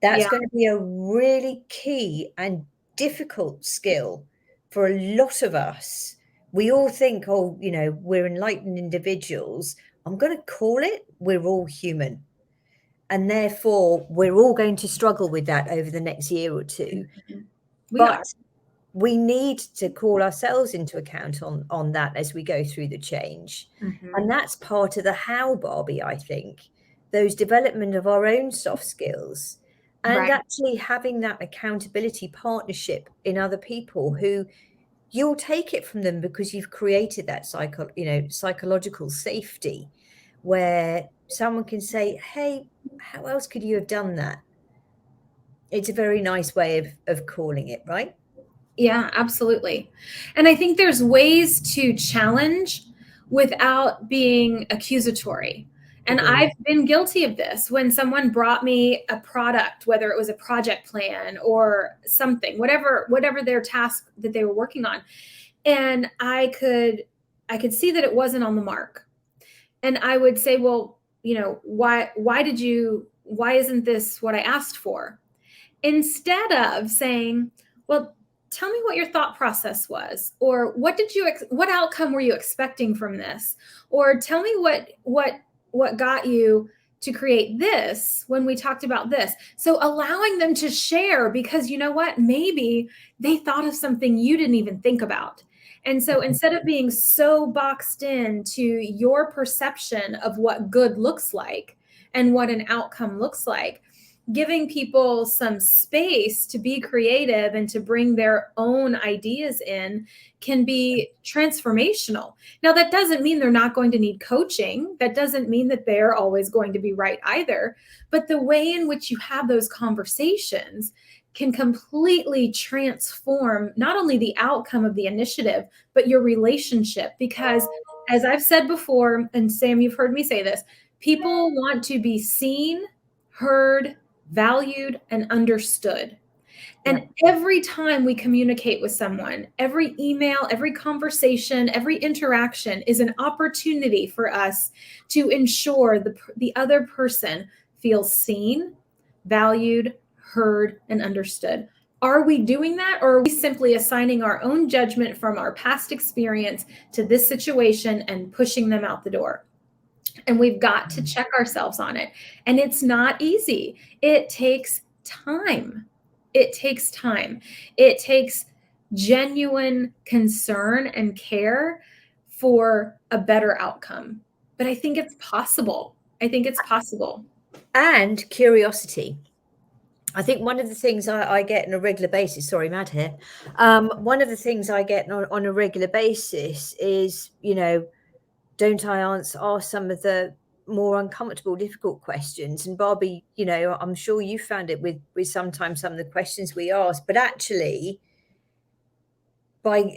That's
Yeah.
going to be a really key and difficult skill for a lot of us. We all think, oh, we're enlightened individuals. I'm going to call it, we're all human. And therefore, we're all going to struggle with that over the next year or two.
We
But
are.
we need to call ourselves into account on that as we go through the change.
Mm-hmm.
And that's part of the how, Barbie, I think. Those development of our own soft skills and
Right.
actually having that accountability partnership in other people who you'll take it from them because you've created that psychological safety where someone can say, hey, how else could you have done that? It's a very nice way of calling it, right?
Yeah, absolutely. And I think there's ways to challenge without being accusatory. And
Agreed.
I've been guilty of this when someone brought me a product, whether it was a project plan or something, whatever their task that they were working on. And I could see that it wasn't on the mark. And I would say, well, why did you why isn't this what I asked for? Instead of saying, well, tell me what your thought process was, or what outcome were you expecting from this? Or tell me what got you to create this when we talked about this. So allowing them to share, because you know what, maybe they thought of something you didn't even think about. And so instead of being so boxed into your perception of what good looks like and what an outcome looks like, giving people some space to be creative and to bring their own ideas in can be transformational. Now, that doesn't mean they're not going to need coaching. That doesn't mean that they're always going to be right either. But the way in which you have those conversations can completely transform not only the outcome of the initiative, but your relationship. Because as I've said before, and Sam, you've heard me say this, people want to be seen, heard, valued, and understood. And every time we communicate with someone, every email, every conversation, every interaction is an opportunity for us to ensure the other person feels seen, valued, heard, and understood. Are we doing that, or are we simply assigning our own judgment from our past experience to this situation and pushing them out the door? And we've got to check ourselves on it. And it's not easy. It takes time. It takes time. It takes genuine concern and care for a better outcome. But I think it's possible. I think it's possible.
And curiosity. I think one of the things I get on a regular basis, sorry, Mad here. One of the things I get on a regular basis is, don't I ask some of the more uncomfortable, difficult questions? And Barbie, I'm sure you found it with sometimes some of the questions we ask, but actually by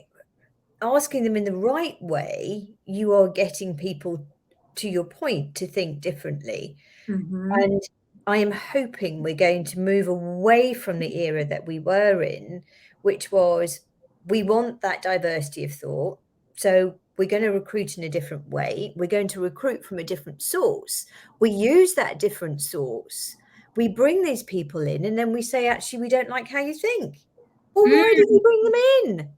asking them in the right way, you are getting people, to your point, to think differently.
Mm-hmm.
And I am hoping we're going to move away from the era that we were in, which was, we want that diversity of thought. So we're going to recruit in a different way. We're going to recruit from a different source. We use that different source. We bring these people in, and then we say, actually, we don't like how you think. Well, why did you bring them in?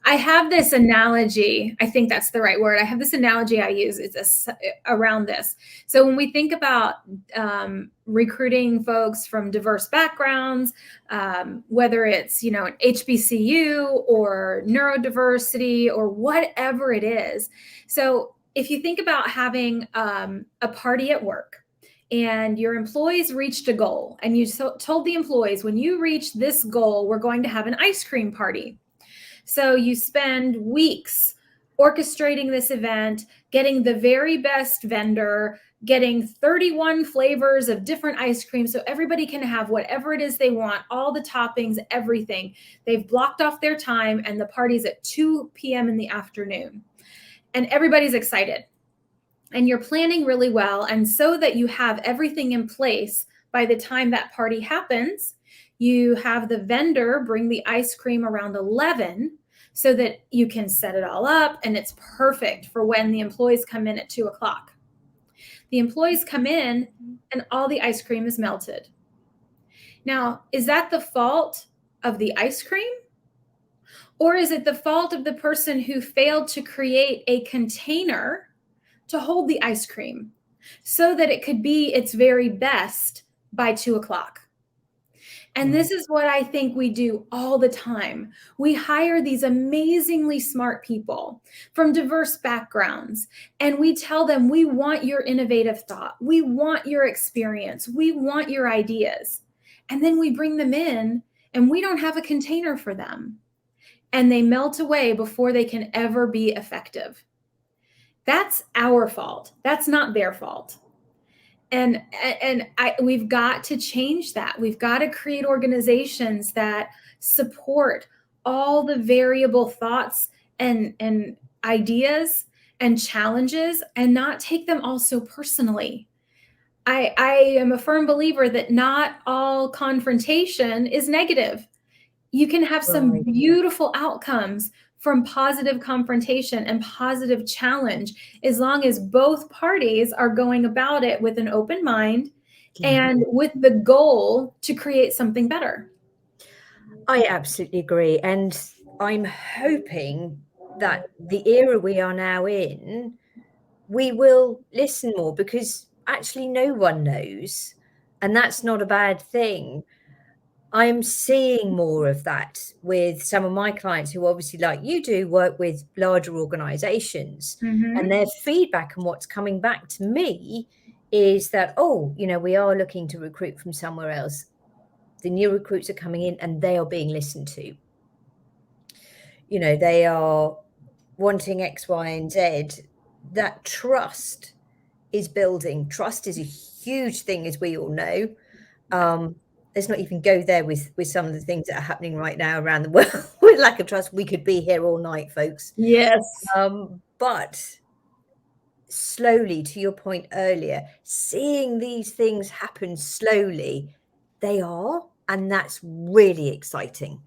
I have this analogy. I think that's the right word. I have this analogy I use. It's around this. So when we think about recruiting folks from diverse backgrounds, whether it's an HBCU or neurodiversity or whatever it is. So if you think about having a party at work, and your employees reached a goal, and you told the employees, when you reach this goal, we're going to have an ice cream party. So you spend weeks orchestrating this event, getting the very best vendor, getting 31 flavors of different ice cream so everybody can have whatever it is they want, all the toppings, everything. They've blocked off their time, and the party's at 2 p.m. in the afternoon. And everybody's excited. And you're planning really well. And so that you have everything in place by the time that party happens, you have the vendor bring the ice cream around 11 so that you can set it all up, and it's perfect for when the employees come in at 2 o'clock. The employees come in and all the ice cream is melted. Now, is that the fault of the ice cream? Or is it the fault of the person who failed to create a container to hold the ice cream so that it could be its very best by 2 o'clock? And this is what I think we do all the time. We hire these amazingly smart people from diverse backgrounds, and we tell them, we want your innovative thought. We want your experience. We want your ideas. And then we bring them in, and we don't have a container for them. And they melt away before they can ever be effective. That's our fault. That's not their fault. And we've got to change that. We've got to create organizations that support all the variable thoughts and ideas and challenges, and not take them all so personally. I am a firm believer that not all confrontation is negative. You can have some beautiful outcomes from positive confrontation and positive challenge, as long as both parties are going about it with an open mind and with the goal to create something better.
I absolutely agree. And I'm hoping that the era we are now in, we will listen more, because actually no one knows. And that's not a bad thing. I'm seeing more of that with some of my clients who obviously, like you do, work with larger organizations. And their feedback and what's coming back to me is that, oh, we are looking to recruit from somewhere else. The new recruits are coming in and they are being listened to. They are wanting X, Y, and Z. That trust is building. Trust is a huge thing, as we all know. Let's not even go there with some of the things that are happening right now around the world with lack of trust. We could be here all night, folks.
Yes.
But slowly, to your point earlier, seeing these things happen slowly, they are, and that's really exciting.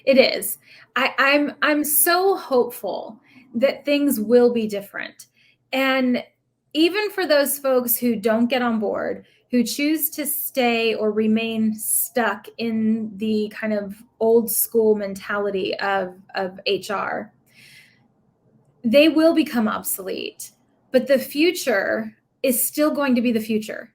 It is. I'm so hopeful that things will be different. And even for those folks who don't get on board, who choose to stay or remain stuck in the kind of old school mentality of HR, they will become obsolete. But the future is still going to be the future.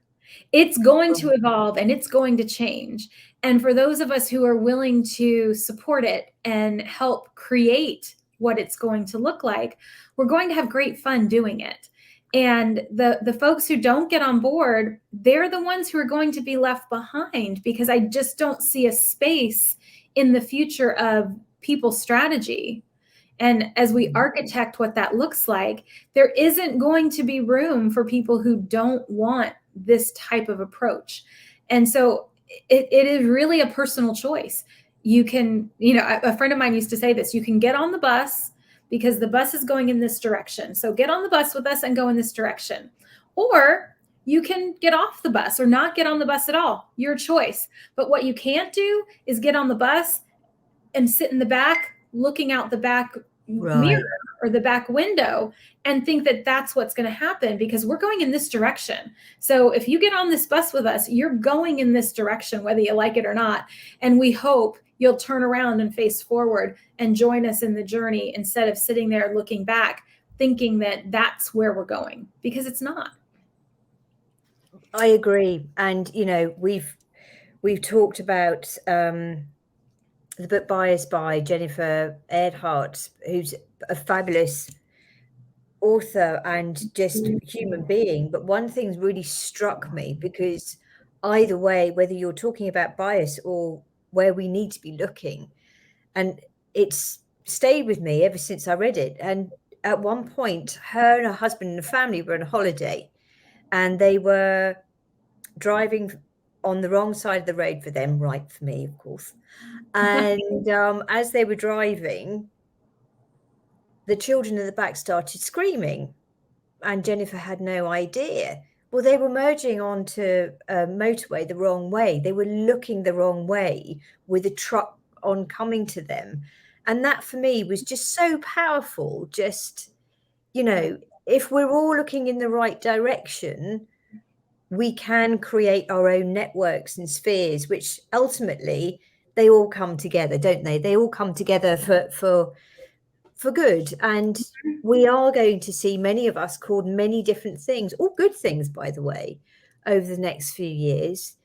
It's going to evolve and it's going to change. And for those of us who are willing to support it and help create what it's going to look like, we're going to have great fun doing it. And the folks who don't get on board, they're the ones who are going to be left behind, because I just don't see a space in the future of people's strategy. And as we architect what that looks like, there isn't going to be room for people who don't want this type of approach. And so it is really a personal choice. You can, a friend of mine used to say this: you can get on the bus because the bus is going in this direction. So get on the bus with us and go in this direction. Or you can get off the bus or not get on the bus at all. Your choice. But what you can't do is get on the bus and sit in the back looking out the back mirror or the back window and think that that's what's going to happen, because we're going in this direction. So if you get on this bus with us, you're going in this direction, whether you like it or not. And we hope you'll turn around and face forward and join us in the journey, instead of sitting there looking back, thinking that that's where we're going, because it's not.
I agree. And, we've talked about, the book Bias by Jennifer Earhart, who's a fabulous author and just human being. But one thing's really struck me, because either way, whether you're talking about bias or where we need to be looking, and it's stayed with me ever since I read it. And at one point, her and her husband and the family were on a holiday, and they were driving on the wrong side of the road for them, right for me, of course. And as they were driving, the children in the back started screaming, and Jennifer had no idea. Well, they were merging onto a motorway the wrong way. They were looking the wrong way with a truck oncoming to them. And that for me was just so powerful. Just, if we're all looking in the right direction, we can create our own networks and spheres, which ultimately they all come together, don't they? They all come together for good. And we are going to see many of us called many different things, all good things, by the way, over the next few years.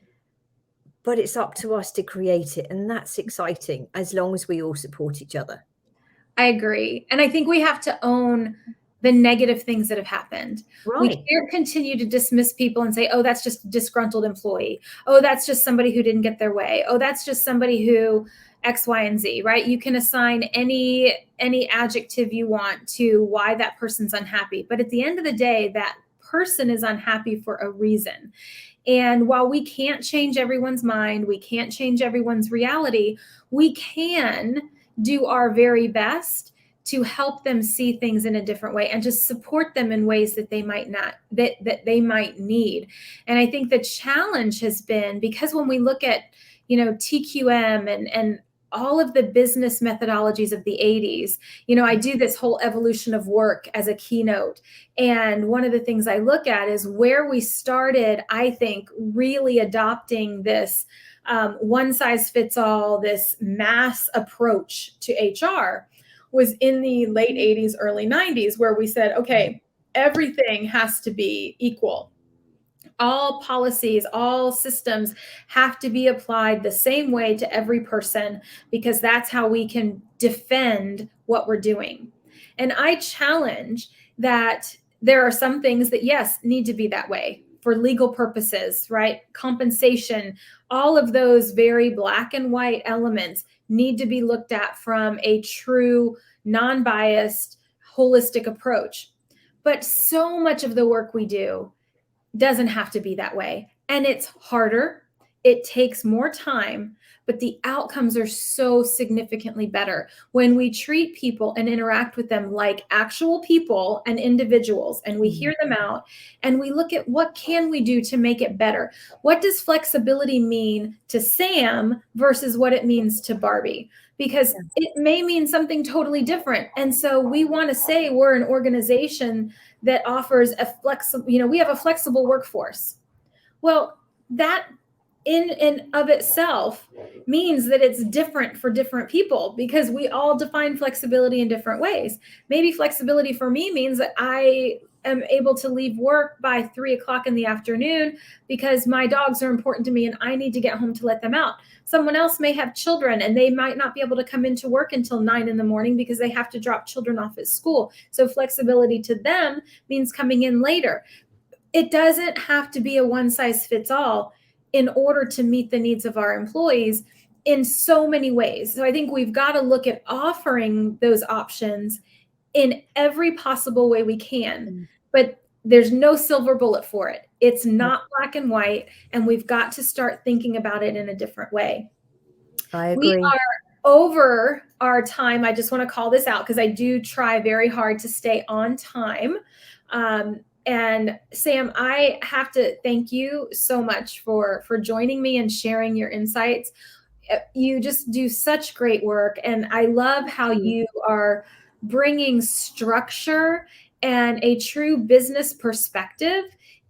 But it's up to us to create it. And that's exciting, as long as we all support each other.
I agree. And I think we have to own the negative things that have happened.
Right.
We can't continue to dismiss people and say, oh, that's just a disgruntled employee. Oh, that's just somebody who didn't get their way. Oh, that's just somebody who X, Y, and Z, right? You can assign any adjective you want to why that person's unhappy. But at the end of the day, that person is unhappy for a reason. And while we can't change everyone's mind, we can't change everyone's reality, we can do our very best to help them see things in a different way and just support them in ways that they might not, that they might need. And I think the challenge has been, because when we look at, TQM and all of the business methodologies of the 80s. You know, I do this whole evolution of work as a keynote. And one of the things I look at is where we started, I think, really adopting this one size fits all, this mass approach to HR was in the late 80s, early 90s, where we said, okay, everything has to be equal. All policies, all systems have to be applied the same way to every person, because that's how we can defend what we're doing. And I challenge that there are some things that, yes, need to be that way for legal purposes, right? Compensation, all of those very black and white elements need to be looked at from a true, non-biased, holistic approach. But so much of the work we do doesn't have to be that way. And it's harder. It takes more time, but the outcomes are so significantly better when we treat people and interact with them like actual people and individuals, and we hear them out and we look at what can we do to make it better. What does flexibility mean to Sam versus what it means to Barbie? Because it may mean something totally different. And so we want to say we're an organization that offers a flexible, we have a flexible workforce. Well, that in and of itself means that it's different for different people, because we all define flexibility in different ways. Maybe flexibility for me means that I am able to leave work by 3:00 in the afternoon because my dogs are important to me and I need to get home to let them out. Someone else may have children and they might not be able to come into work until 9 in the morning because they have to drop children off at school. So flexibility to them means coming in later. It doesn't have to be a one size fits all in order to meet the needs of our employees in so many ways. So I think we've got to look at offering those options in every possible way we can, but there's no silver bullet for it. It's not black and white, and we've got to start thinking about it in a different way.
I agree.
We are over our time. I just want to call this out because I do try very hard to stay on time. And Sam, I have to thank you so much for joining me and sharing your insights. You just do such great work. And I love how you are bringing structure and a true business perspective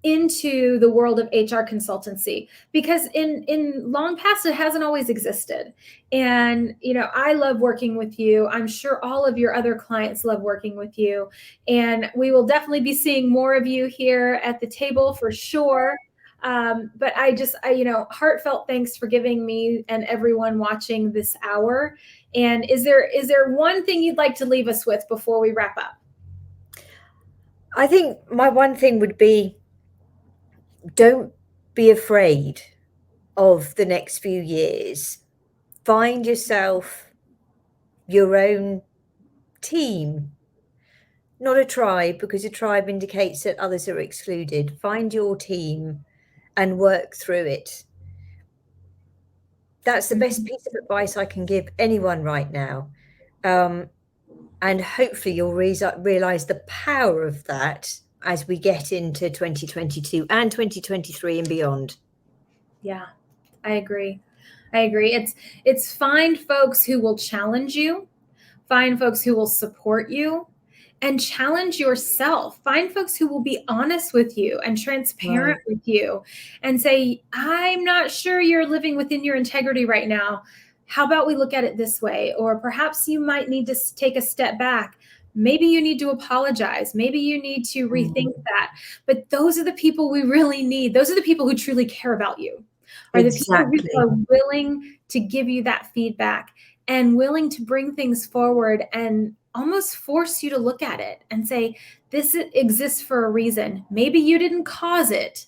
into the world of HR consultancy, because in long past, it hasn't always existed. And, I love working with you. I'm sure all of your other clients love working with you. And we will definitely be seeing more of you here at the table for sure. But heartfelt thanks for giving me and everyone watching this hour. And is there one thing you'd like to leave us with before we wrap up?
I think my one thing would be, don't be afraid of the next few years. Find yourself your own team, not a tribe, because a tribe indicates that others are excluded. Find your team and work through it. That's the best piece of advice I can give anyone right now. And hopefully you'll realize the power of that as we get into 2022 and 2023 and beyond.
Yeah, I agree. It's find folks who will challenge you, find folks who will support you, and challenge yourself. Find folks who will be honest with you and transparent with you and say, I'm not sure you're living within your integrity right now. How about we look at it this way? Or perhaps you might need to take a step back. Maybe you need to apologize. Maybe you need to rethink that. But those are the people we really need. Those are the people who truly care about you. Are the people who are willing to give you that feedback and willing to bring things forward and almost force you to look at it and say, this exists for a reason. Maybe you didn't cause it,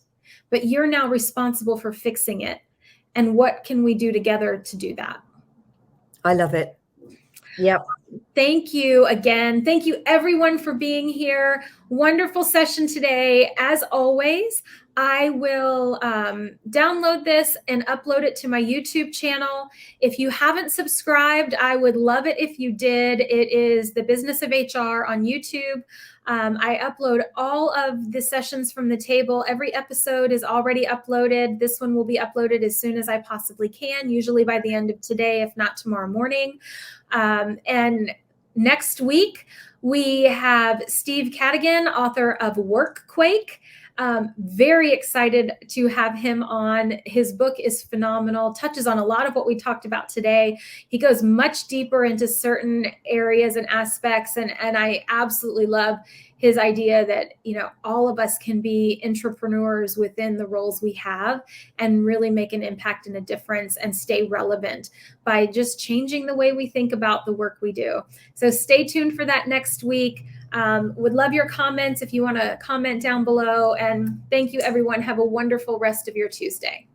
but you're now responsible for fixing it. And what can we do together to do that?
I love it. Yep.
Thank you again. Thank you everyone for being here. Wonderful session today. As always, I will download this and upload it to my YouTube channel. If you haven't subscribed, I would love it if you did. It is The Business of HR on YouTube. I upload all of the sessions from the table. Every episode is already uploaded. This one will be uploaded as soon as I possibly can, usually by the end of today, if not tomorrow morning. And next week, we have Steve Cadigan, author of Quake. Very excited to have him on. His book is phenomenal, touches on a lot of what we talked about today. He goes much deeper into certain areas and aspects, and I absolutely love his idea that, all of us can be entrepreneurs within the roles we have and really make an impact and a difference and stay relevant by just changing the way we think about the work we do. So stay tuned for that next week. Would love your comments if you want to comment down below. And thank you, everyone. Have a wonderful rest of your Tuesday.